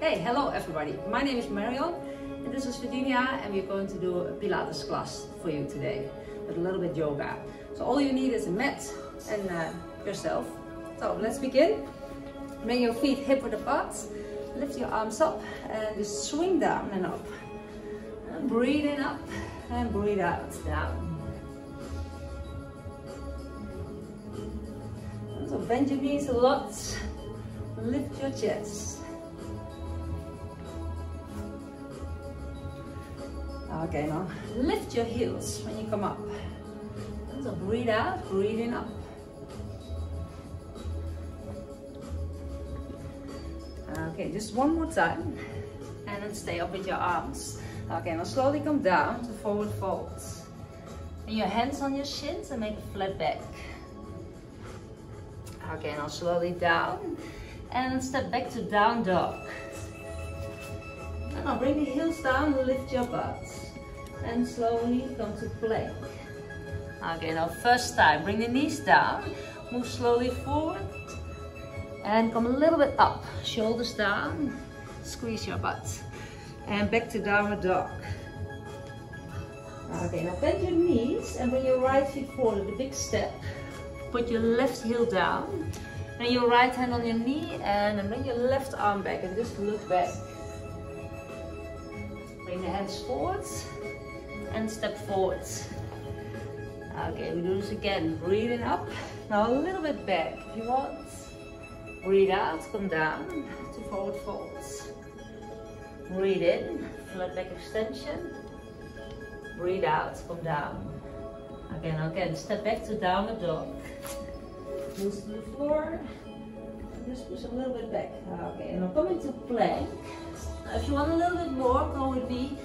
Hey, hello everybody. My name is Marion and this is Virginia, and we're going to do a Pilates class for you today with a little bit yoga. So all you need is a mat and yourself. So let's begin. Bring your feet hip width apart, lift your arms up and just swing down and up. And breathe in up and breathe out, down. And so bend your knees a lot, lift your chest. Okay, now lift your heels when you come up. And so breathe out, breathing up. Okay, just one more time. And then stay up with your arms. Okay, now slowly come down to forward fold. And your hands on your shins and make a flat back. Okay, now slowly down. And step back to down dog. And now bring the heels down, lift your butt. And slowly come to plank. Okay, now first time, bring the knees down, move slowly forward. And come a little bit up, shoulders down, squeeze your butt. And back to downward dog. Okay, now bend your knees and bring your right feet forward with a big step. Put your left heel down. And your right hand on your knee and then bring your left arm back and just look back. Bring the hands forward and step forward. Okay, we do this again. Breathing up. Now a little bit back if you want. Breathe out, come down to forward folds. Breathe in, flat back extension. Breathe out, come down. Okay, now again, step back to downward dog. Knees to the floor. Just push a little bit back. Okay, and now come into plank. Now if you want a little bit more, go with me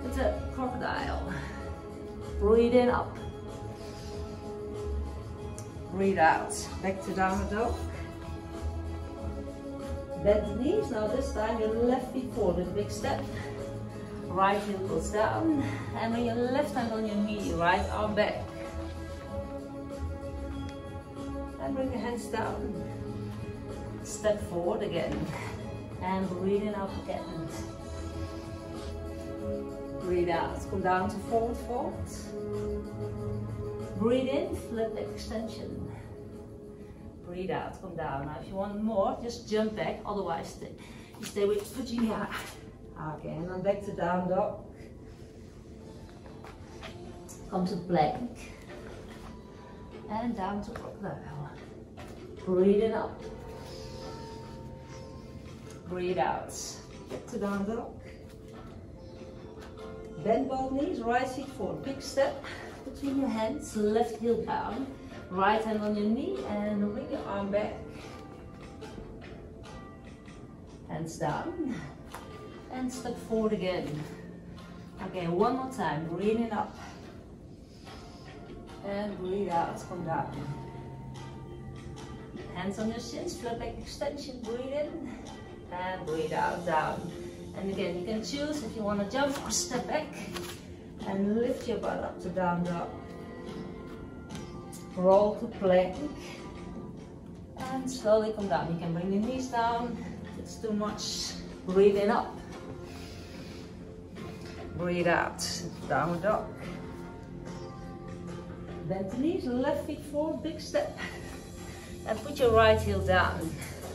with the crocodile. Breathe in up. Breathe out. Back to downward dog. Bend the knees. Now this time your left feet forward with a big step. Right heel goes down. And when your left hand on your knee, right arm back. And bring the hands down. Step forward again. And breathing out again. Breathe out. Come down to forward fold. Breathe in, flat back extension. Breathe out, come down. Now if you want more, just jump back. Otherwise, you stay with Virginia. Okay, and then back to down dog. Come to plank. And down to crocodile. Breathe in up. Breathe out. Back to down dog. Bend both knees, right feet forward. Big step between your hands, left heel down. Right hand on your knee and bring your arm back. Hands down. And step forward again. Okay, one more time. Breathing up. And breathe out, come down. Hands on your shins, flat back extension, breathe in. And breathe out, down. And again, you can choose if you want to jump or step back. And lift your butt up to down dog. Roll to plank. And slowly come down. You can bring the knees down. If it's too much, breathe in up. Breathe out, downward dog. Bend the knees, left feet forward, big step. And put your right heel down.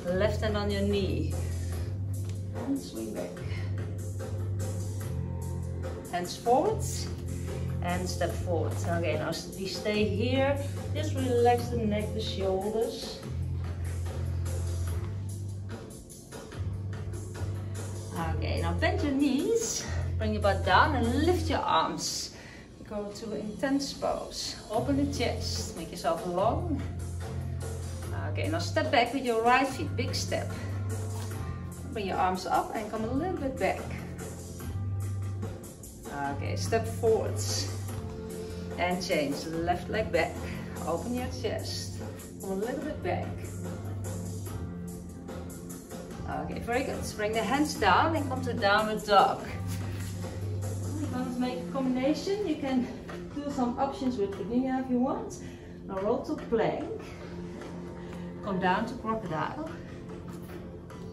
Left hand on your knee. And swing back. Hands forwards. And step forward. Okay, now we stay here. Just relax the neck, the shoulders. Okay, now bend your knees. Bring your butt down and lift your arms. Go to an intense pose. Open the chest. Make yourself long. Okay, now step back with your right feet. Big step. Bring your arms up and come a little bit back. Okay, step forwards. And change. Left leg back. Open your chest. Come a little bit back. Okay, very good. Bring the hands down and come to downward dog. We're going to make a combination. You can do some options with Virginia if you want. Now roll to plank. Come down to crocodile.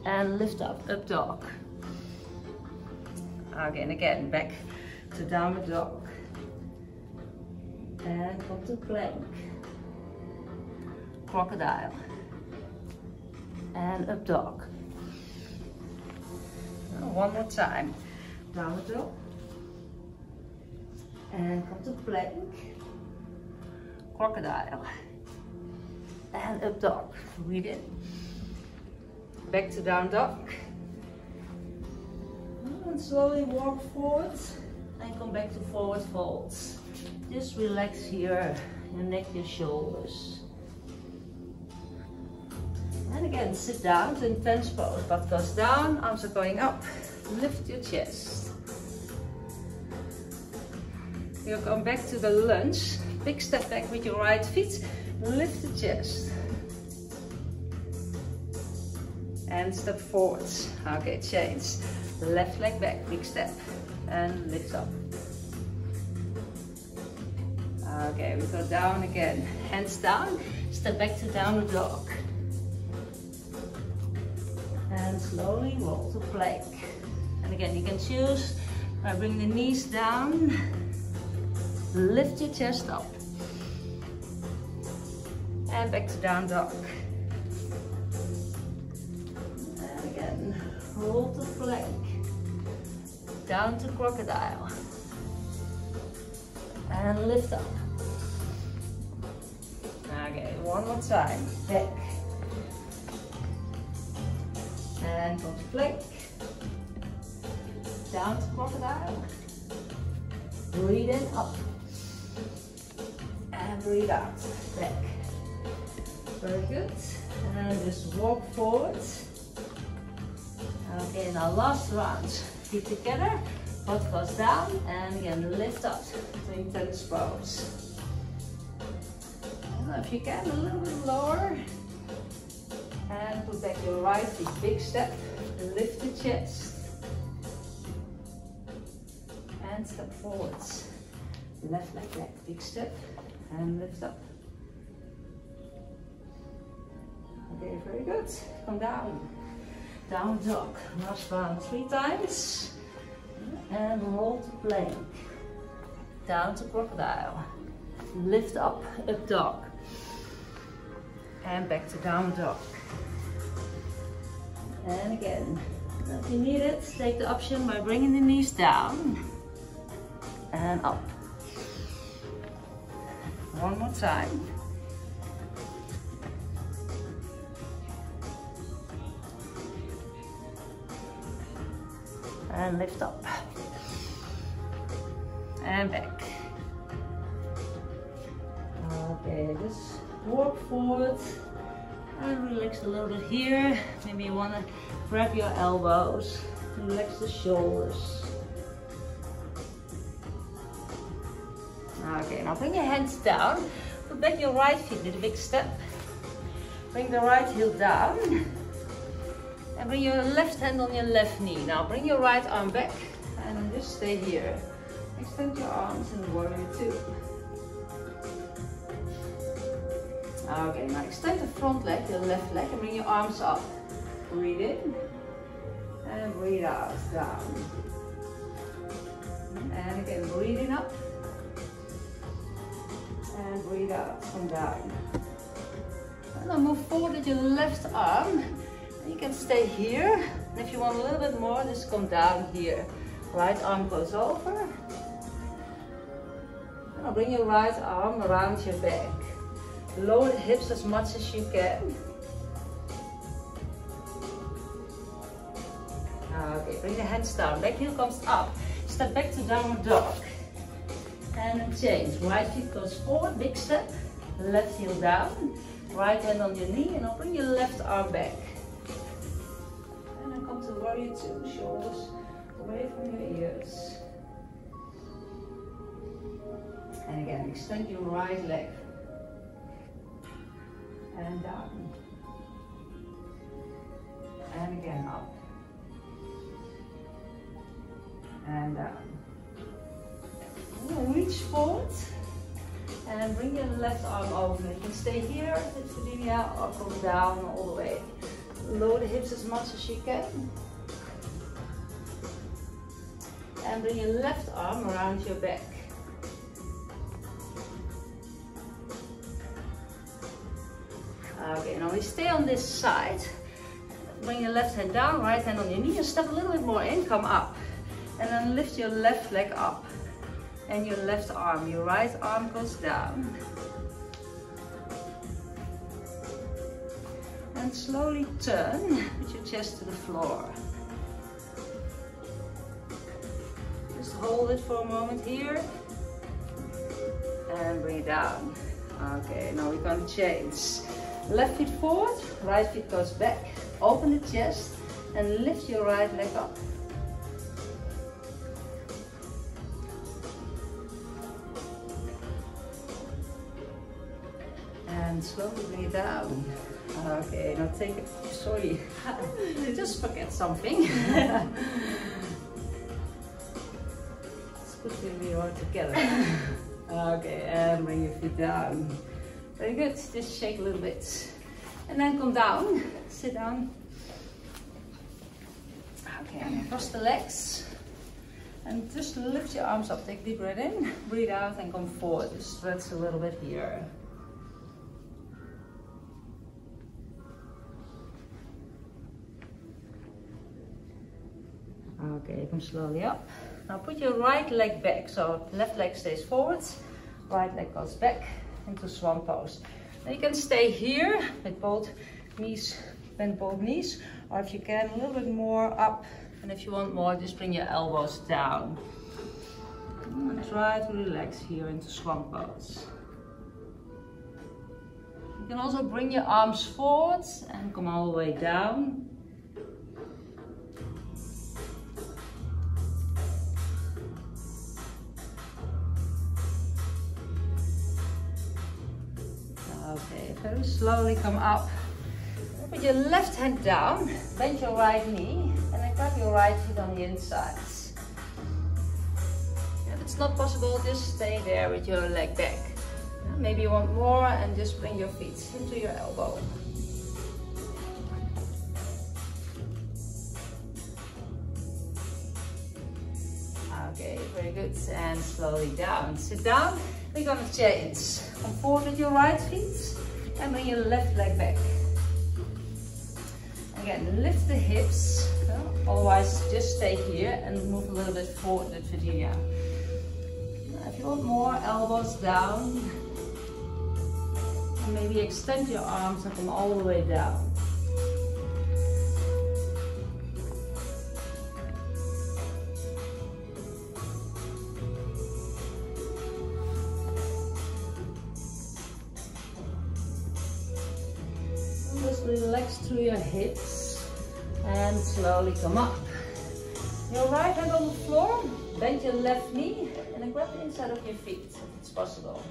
And lift up, up dog. Okay, and again, back to downward dog. And come to plank. Crocodile. And up dog. One more time. Downward dog. And come to plank. Crocodile. And up dog. Breathe in. Back to down dog. And slowly walk forward. And come back to forward folds. Just relax here. Your neck, your shoulders. And again, sit down to intense pose. Butt goes down, arms are going up. Lift your chest. You'll come back to the lunge. Big step back with your right feet. Lift the chest. And step forwards. Okay, change. Left leg back, big step. And lift up. Okay, we go down again. Hands down. Step back to downward dog. And slowly roll to plank. And again, you can choose by bringing the knees down. Lift your chest up. And back to down dog. And again, roll to plank. Down to crocodile. And lift up. Okay, one more time. Back. And come to plank. Down to crocodile. Breathe in, up. And breathe out. Back. Very good. And just walk forward. Okay, now last round. Feet together. Butt goes down. And again, lift up to intense pose. And if you can, a little bit lower. And put back your right feet, big step, lift the chest. And step forwards. Left leg back, big step, and lift up. Okay, very good. Come down. Down dog. Last round 3 times. And roll to plank. Down to crocodile. Lift up, up dog. And back to down dog. And again, if you need it, take the option by bringing the knees down and up. One more time. And lift up. And back. Okay, just walk forward. And relax a little bit here. Maybe you want to grab your elbows. Relax the shoulders. Okay, now bring your hands down. Put back your right foot with a big step. Bring the right heel down. And bring your left hand on your left knee. Now bring your right arm back. And just stay here. Extend your arms in warrior 2. Okay, now extend the front leg, your left leg, and bring your arms up. Breathe in and breathe out, down. And again, breathing up and breathe out, come down. And now move forward with your left arm. And you can stay here. And if you want a little bit more, just come down here. Right arm goes over. And now bring your right arm around your back. Lower the hips as much as you can. Okay, bring the hands down. Back heel comes up. Step back to downward dog. And then change. Right feet goes forward, big step. Left heel down. Right hand on your knee. And now bring your left arm back. And then come to warrior 2. Shoulders away from your ears. And again, extend your right leg. And down. And again up. And down. And reach forward. And bring your left arm over. You can stay here, or come down all the way. Lower the hips as much as you can. And bring your left arm around your back. Okay, now we stay on this side. Bring your left hand down, right hand on your knee, and step a little bit more in, come up. And then lift your left leg up. And your left arm, your right arm goes down. And slowly turn with your chest to the floor. Just hold it for a moment here. And bring it down. Okay, now we're going to change. Left feet forward, right feet goes back. Open the chest and lift your right leg up. And slowly bring it down. Okay, now take it, sorry, just forget something. Let's put it all together. Okay, and bring your feet down. Very good, just shake a little bit. And then come down, sit down. Okay, and cross the legs. And just lift your arms up, take a deep breath in, breathe out and come forward. Just stretch a little bit here. Okay, come slowly up. Now put your right leg back, so left leg stays forward, right leg goes back into swan pose. Now you can stay here with both knees, bend both knees, or if you can, a little bit more up, and if you want more, just bring your elbows down. And try to relax here into swan pose. You can also bring your arms forward and come all the way down. Okay, very slowly come up. Put your left hand down, bend your right knee, and then grab your right foot on the inside. If it's not possible, just stay there with your leg back. Maybe you want more, and just bring your feet into your elbow. Okay, very good. And slowly down. Sit down. We're going to change. Come forward with your right feet and bring your left leg back. Again, lift the hips. Otherwise, just stay here and move a little bit forward with Virginia. If you want more, elbows down. And maybe extend your arms and come all the way down. Just relax through your hips and slowly come up. Your right hand on the floor, bend your left knee and then grab the inside of your feet if it's possible.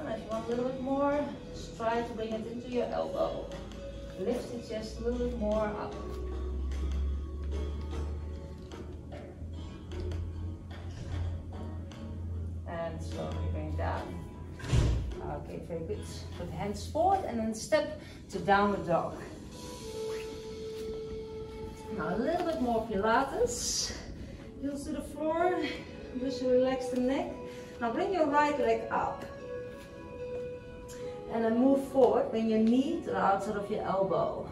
If you want a little bit more, just try to bring it into your elbow. Lift the chest a little bit more up. And slowly bring it down. Okay, very good. Put the hands forward and then step to downward dog. Now a little bit more Pilates. Heels to the floor. Just relax the neck. Now bring your right leg up. And then move forward. Bring your knee to the outside of your elbow.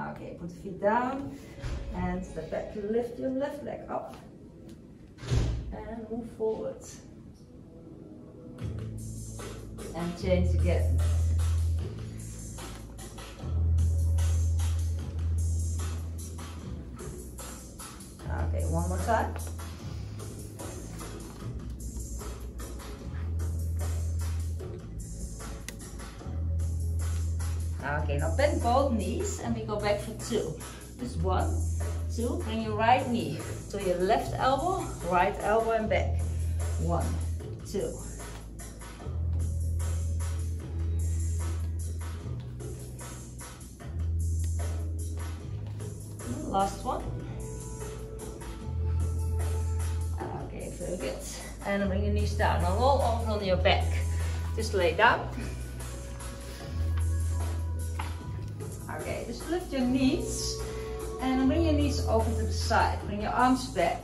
Okay, put the feet down. And step back. Lift your left leg up. And move forward. And change again. Okay, one more time. Okay, now bend both knees and we go back for two. Just 1, 2, bring your right knee to your left elbow, right elbow and back. 1, 2. Last one. Okay, very good. And bring your knees down. Now roll over on your back. Just lay down. Okay, just lift your knees And then bring your knees over to the side. Bring your arms back.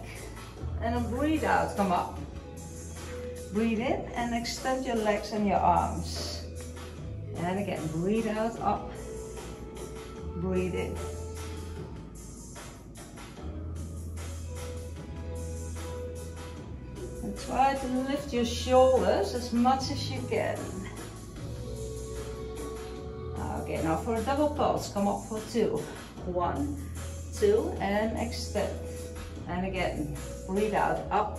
And then breathe out, come up. Breathe in and extend your legs and your arms. And again, breathe out, up. Breathe in. And try to lift your shoulders as much as you can. Okay, now for a double pulse, come up for 2. 1, 2, and extend. And again, breathe out, up,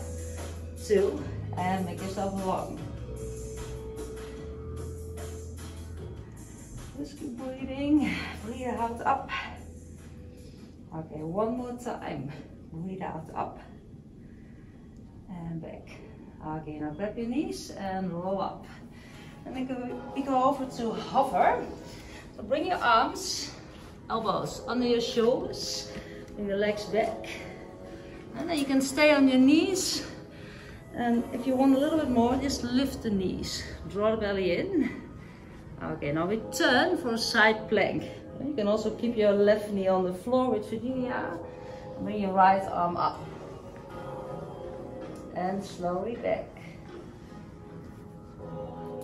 2, and make yourself long. Just keep breathing, breathe out, up. Okay, one more time. Breathe out, up. And back. Okay, now grab your knees and roll up. And we go over to hover. So bring your arms, elbows under your shoulders, bring your legs back. And then you can stay on your knees. And if you want a little bit more, just lift the knees. Draw the belly in. Okay, now we turn for a side plank. You can also keep your left knee on the floor with Virginia. Bring your right arm up. And slowly back.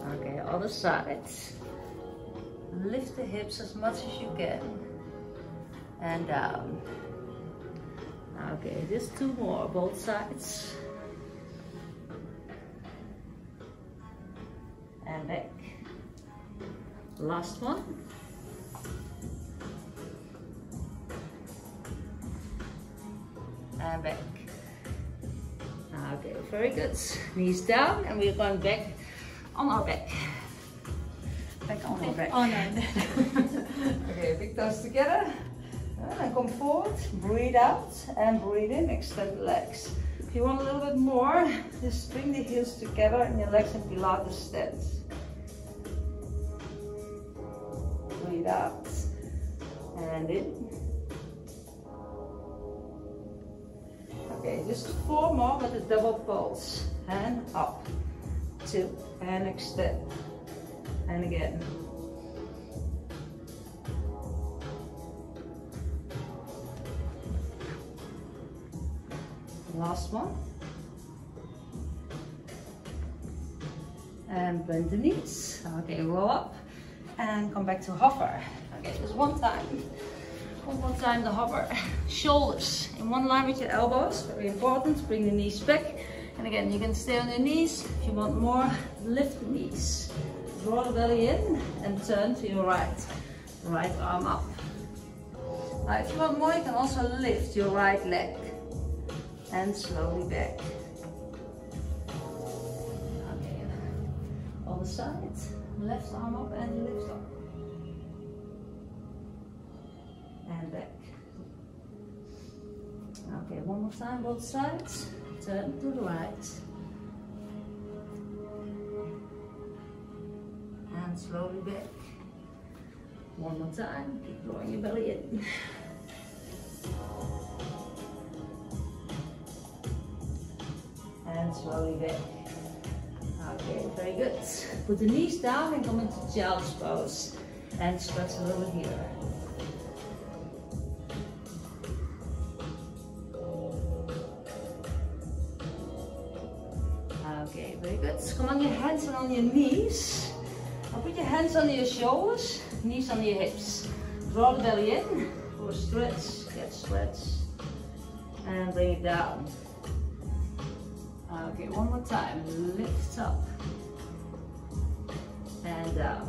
Okay, other side. Lift the hips as much as you can. And down. Okay, just 2 more, both sides. And back. Last one. And back. Okay, very good. Knees down, and we're going back on our back. Back on our back. On our back. Okay, big toes together. And then come forward, breathe out, and breathe in, extend the legs. If you want a little bit more, just bring the heels together and your legs in Pilates stance. Breathe out, and in. Okay, just 4 more with a double pulse. And up, 2, and extend. And again. Last one. And bend the knees. Okay, roll up and come back to hover. Okay, just one time. One more time the hover. Shoulders in one line with your elbows. Very important. Bring the knees back. And again, you can stay on your knees. If you want more, lift the knees. Draw the belly in and turn to your right. Right arm up. Now, if you want more, you can also lift your right leg. And slowly back. Okay. Other side. Left arm up and lift up. And back. Okay, one more time, both sides. Turn to the right. And slowly back. One more time. Keep drawing your belly in. And slowly back. Okay, very good. Put the knees down and come into child's pose. And stretch a little bit here. Okay, very good. Come on your hands and on your knees. Now put your hands under your shoulders, knees under your hips. Draw the belly in for a stretch. Get stretch. And bring it down. Okay, one more time. Lift up. And down.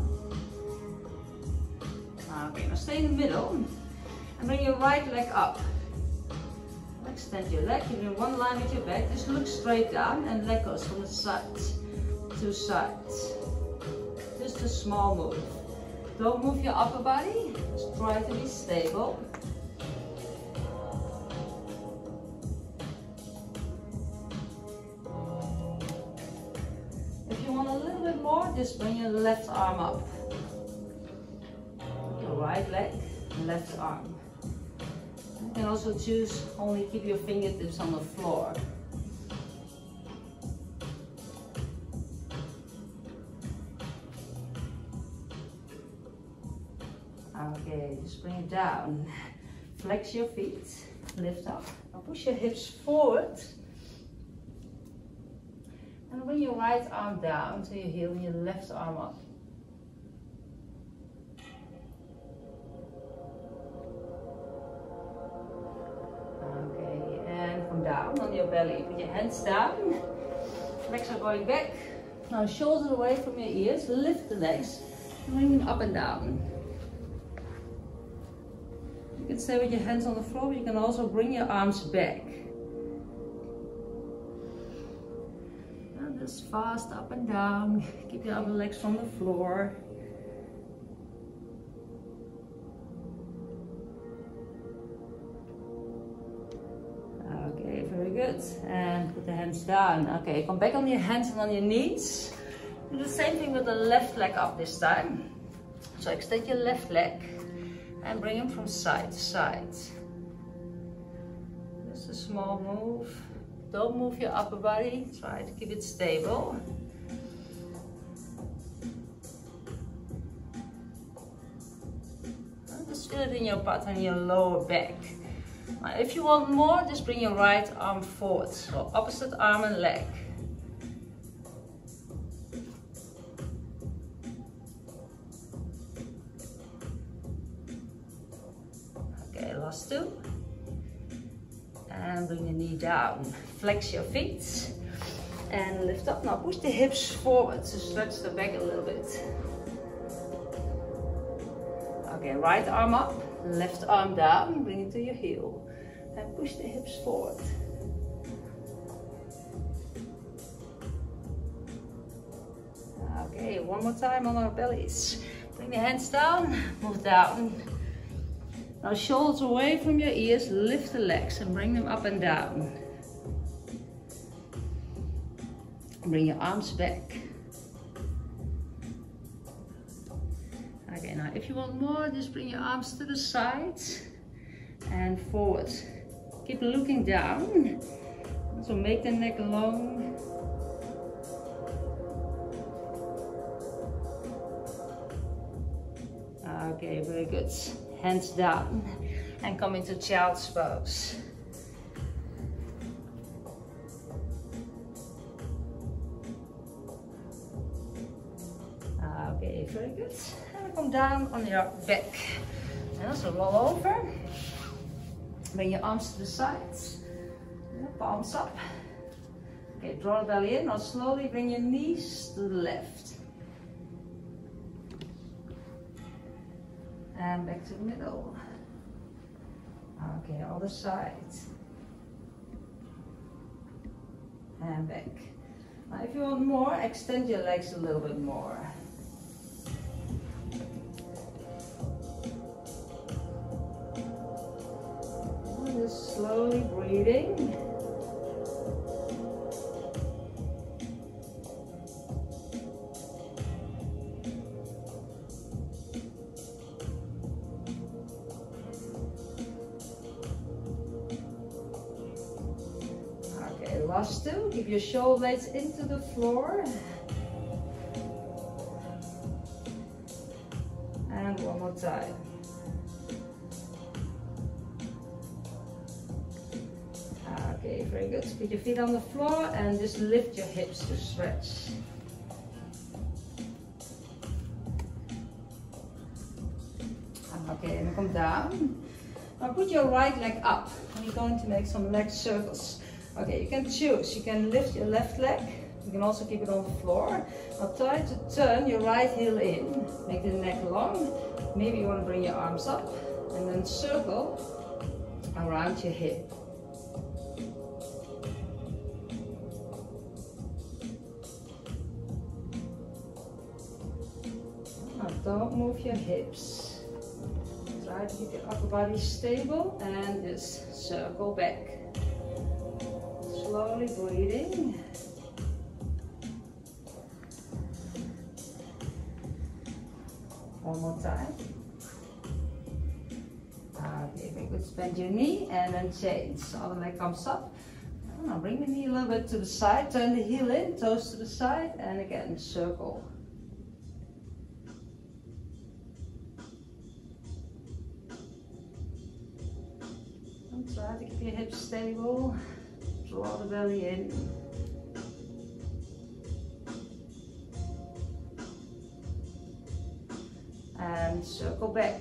Okay, now stay in the middle. And bring your right leg up. Extend your leg, you're in one line with your back. Just look straight down and leg goes from the side to side. Just a small move. Don't move your upper body. Just try to be stable. If you want a little bit more, just bring your left arm up. Your right leg, left arm. You can also choose only keep your fingertips on the floor. Okay, just bring it down. flex your feet, lift up. Now push your hips forward. And bring your right arm down to your heel and your left arm up. Okay, and come down on your belly. Put your hands down. Legs are going back. Now shoulders away from your ears. Lift the legs. Bring them up and down. You can stay with your hands on the floor, but you can also bring your arms back. And just fast up and down. Keep your upper legs from the floor. Okay, very good. And put the hands down. Okay, come back on your hands and on your knees. Do the same thing with the left leg up this time. So extend your left leg and bring them from side to side. Just a small move. Don't move your upper body. Try to keep it stable. And just feel it in your butt and your lower back. Now, if you want more, just bring your right arm forward. So opposite arm and leg. Last two. And bring your knee down. Flex your feet. And lift up. Now push the hips forward to stretch the back a little bit. Okay, right arm up. Left arm down. Bring it to your heel. And push the hips forward. Okay, one more time on our bellies. Bring the hands down. Move down. Now shoulders away from your ears, lift the legs and bring them up and down. Bring your arms back. Okay, now if you want more, just bring your arms to the sides and forward. Keep looking down. So make the neck long. Okay, very good. Hands down and come into child's pose. Okay, very good. And come down on your back. And also roll over. Bring your arms to the sides. Palms up. Okay, draw the belly in. Now slowly bring your knees to the left. And back to the middle. Okay, other side. And back. Now if you want more, extend your legs a little bit more. And just slowly breathing. Last two, keep your shoulder blades into the floor. And one more time. Okay, very good. Put your feet on the floor and just lift your hips to stretch. Okay, and come down. Now put your right leg up. You're going to make some leg circles. Okay, you can choose. You can lift your left leg. You can also keep it on the floor. Now try to turn your right heel in. Make the neck long. Maybe you want to bring your arms up and then circle around your hip. Now don't move your hips. Try to keep your upper body stable and just circle back. Slowly breathing. One more time. Okay, very good. Bend your knee and then change. Other leg comes up. Now bring the knee a little bit to the side. Turn the heel in, toes to the side, and again circle. Try to keep your hips stable. Draw the belly in. And circle back.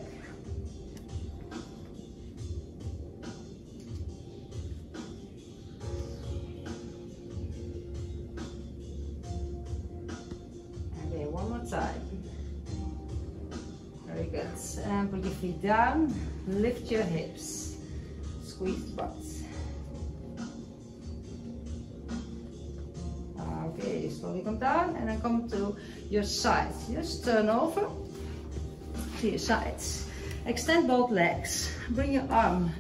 Okay, one more time. Very good. And put your feet down. Lift your hips. Squeeze the butt. Okay, slowly come down and then come to your sides. Just turn over to your sides. Extend both legs. Bring your arm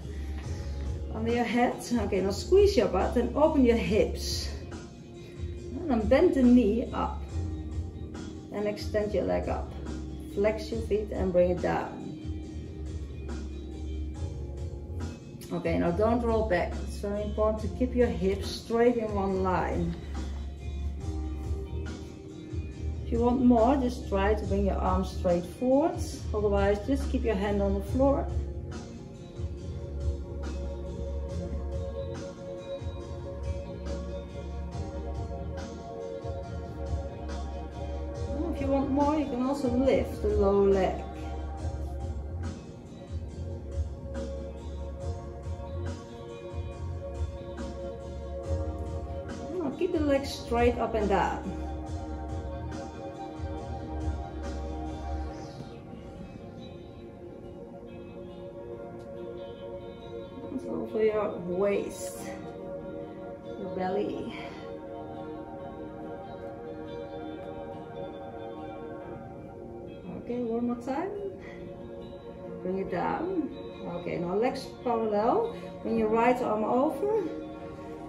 under your head. Okay, now squeeze your butt and open your hips. And then bend the knee up. And extend your leg up. Flex your feet and bring it down. Okay, now don't roll back. It's very important to keep your hips straight in one line. If you want more, just try to bring your arms straight forwards. Otherwise, just keep your hand on the floor. If you want more, you can also lift the lower leg. Now keep the legs straight up and down. For your waist, your belly. Okay, one more time. Bring it down. Okay, now legs parallel. Bring your right arm over.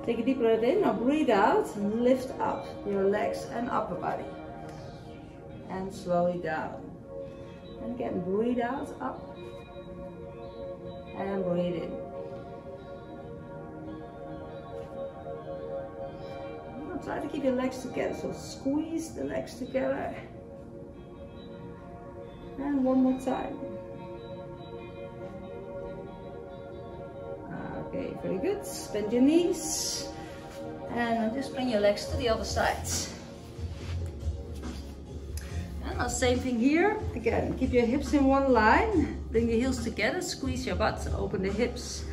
Take a deep breath in. Now breathe out and lift up your legs and upper body. And slowly down. And again, breathe out, up. And breathe in. Try to keep your legs together, so squeeze the legs together. And one more time. Okay, very good. Bend your knees. And just bring your legs to the other side. And the same thing here. Again, keep your hips in one line. Bring your heels together, squeeze your butt, open the hips.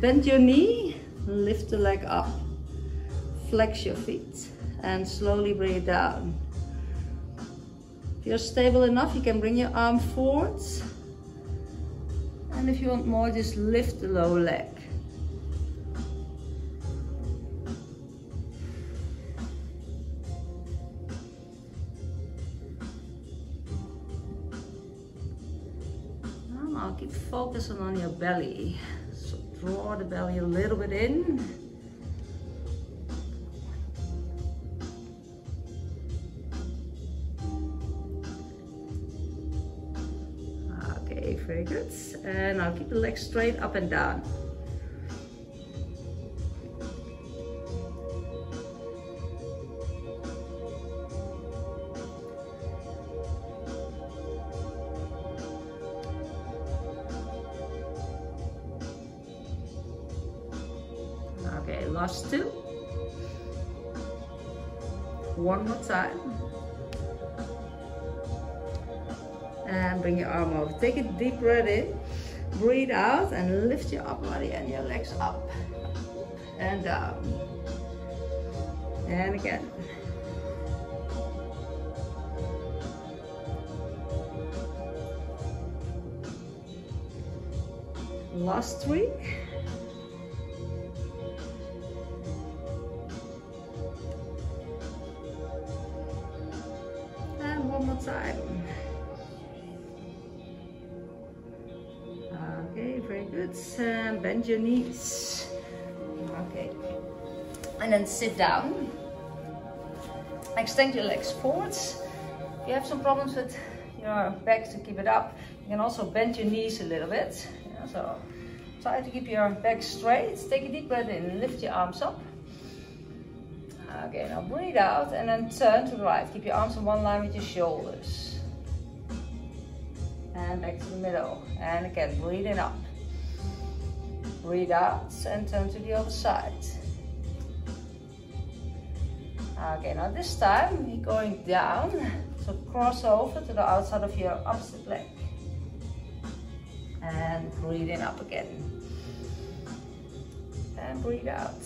Bend your knee, lift the leg up. Flex your feet and slowly bring it down. If you're stable enough, you can bring your arm forwards. And if you want more, just lift the lower leg. Now keep focusing on your belly. So draw the belly a little bit in. Very good. And now keep the legs straight up and down. Okay, last two. One more time. And bring your arm over. Take a deep breath in. Breathe out and lift your upper body and your legs up and down. And again. Last three. And one more time. Okay, very good. Bend your knees. Okay. And then sit down. Extend your legs forwards. If you have some problems with your back to keep it up, you can also bend your knees a little bit. Yeah, so try to keep your back straight. Take a deep breath in. Lift your arms up. Okay, now breathe out and then turn to the right. Keep your arms in one line with your shoulders. And back to the middle. And again, breathing up. Breathe out and turn to the other side. Okay, now this time you're going down, so cross over to the outside of your opposite leg. And breathe in up again. And breathe out.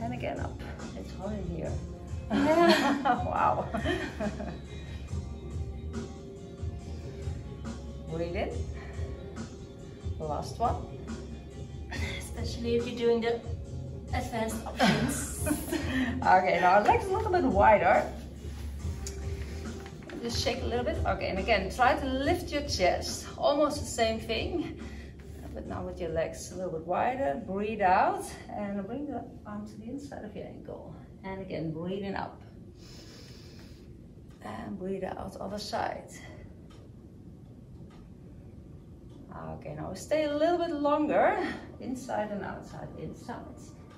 And again up. It's hot in here. Wow. Breathe in. The last one. Especially if you're doing the advanced options. Okay, now legs a little bit wider. Just shake a little bit. Okay, and again, try to lift your chest. Almost the same thing, but now with your legs a little bit wider. Breathe out and bring the arm to the inside of your ankle. And again, breathing up. And breathe out, other side. Okay, now stay a little bit longer. Inside and outside, inside.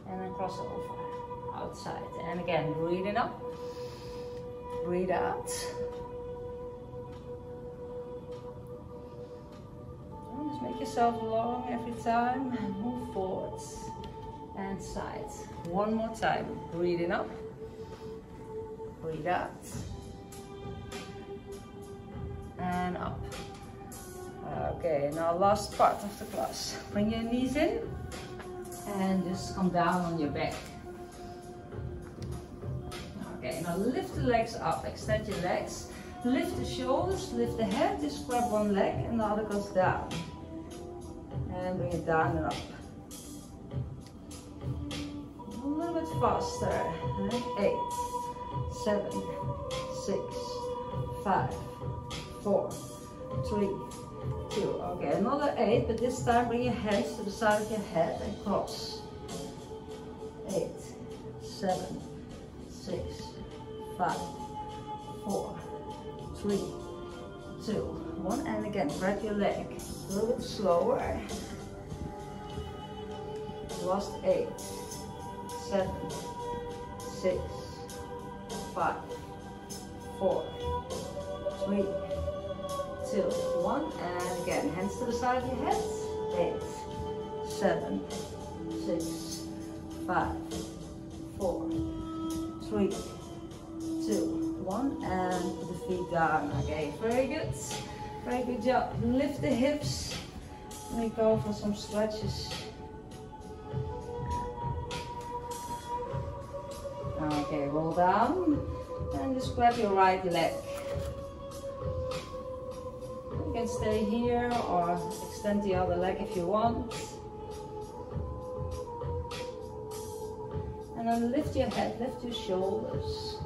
And then cross over, outside. And again, breathing up. Breathe out. And just make yourself long every time. And move forwards and sides. One more time. Breathing up. Breathe out. And up. Okay, now last part of the class. Bring your knees in and just come down on your back. Okay, now lift the legs up, extend your legs, lift the shoulders, lift the head, just grab one leg and the other goes down. And bring it down and up. A little bit faster. 8, 7, 6, 5, 4, 3, 2. Okay, another 8, but this time bring your hands to the side of your head and cross. 8, 7, 6, 5, 4, 3, 2, 1. And again, grab your leg. A little bit slower. Last 8, 7, 6, 5, 4, 3, 2, 1, and again, hands to the side of your head. 8, 7, 6, 5, 4, 3, 2, 1, and put the feet down. Okay, very good. Very good job. Lift the hips. Let me go for some stretches. Okay, roll down and just grab your right leg. You can stay here or extend the other leg if you want. And then lift your head, lift your shoulders.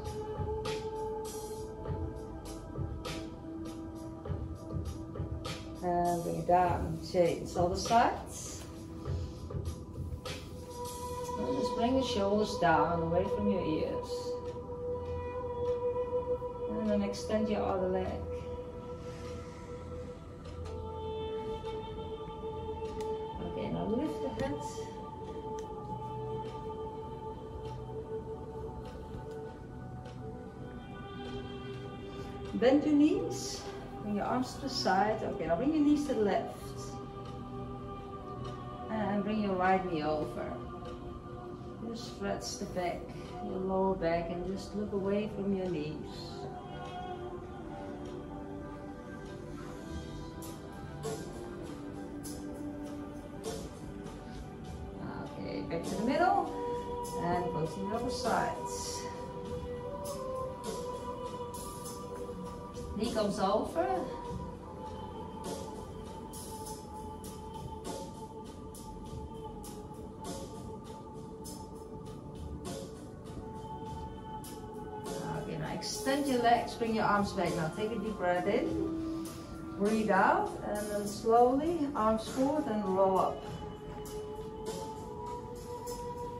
And bring it down, change other sides. And just bring the shoulders down, away from your ears. And then extend your other leg. Okay, now lift the head. Bend your knees. Bring your arms to the side. Okay, now bring your knees to the left. And bring your right knee over. Just stretch the back, your lower back, and just look away from your knees. Okay, back to the middle. And go to the other sides. Knee comes over. Okay, now extend your legs, bring your arms back. Now take a deep breath in, breathe out, and then slowly arms forward and roll up.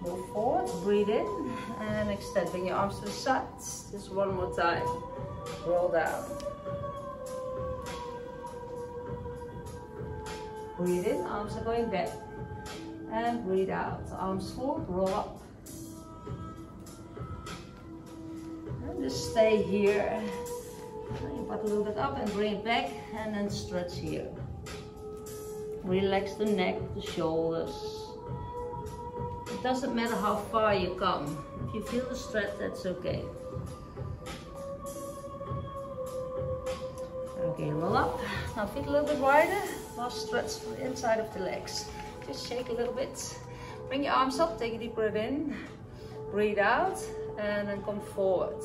Move forward, breathe in, and extend. Bring your arms to the sides. Just one more time. Roll down. Breathe in, arms are going back. And breathe out. Arms forward, roll up. And just stay here. Bring your butt a little bit up and bring it back. And then stretch here. Relax the neck, the shoulders. It doesn't matter how far you come. If you feel the stretch, that's okay. Okay, roll up. Now feet a little bit wider. Last stretch for the inside of the legs. Just shake a little bit. Bring your arms up, take a deep breath in. Breathe out, and then come forward.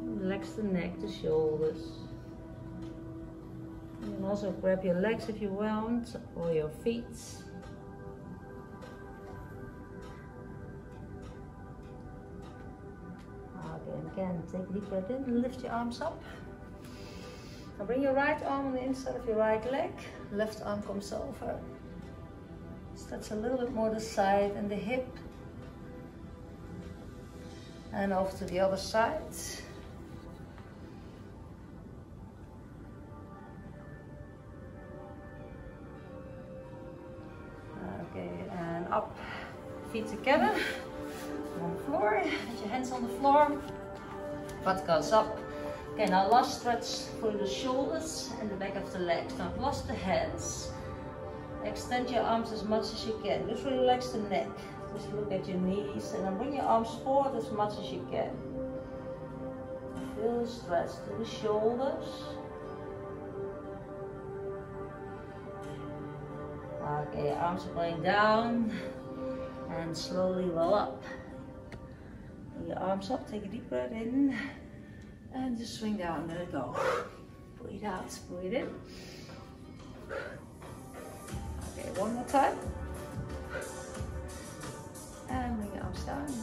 Relax the neck, the shoulders. You can also grab your legs if you want, or your feet. Okay, and again, take a deep breath in and lift your arms up. Now bring your right arm on the inside of your right leg. Left arm comes over. Stretch a little bit more the side and the hip. And over to the other side. Okay, and up, feet together on the floor. Put your hands on the floor. Butt goes up. Okay, now last stretch for the shoulders and the back of the legs. Now plus the hands. Extend your arms as much as you can. Just relax the neck. Just look at your knees and then bring your arms forward as much as you can. Feel the stretch to the shoulders. Okay, arms are going down and slowly roll up. Bring your arms up, take a deep breath in and just swing down, let it go. Breathe out, breathe in. Okay, one more time. And bring your arms down.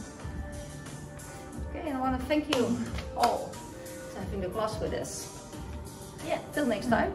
Okay, and I want to thank you all for having the class with us. Yeah, till next time.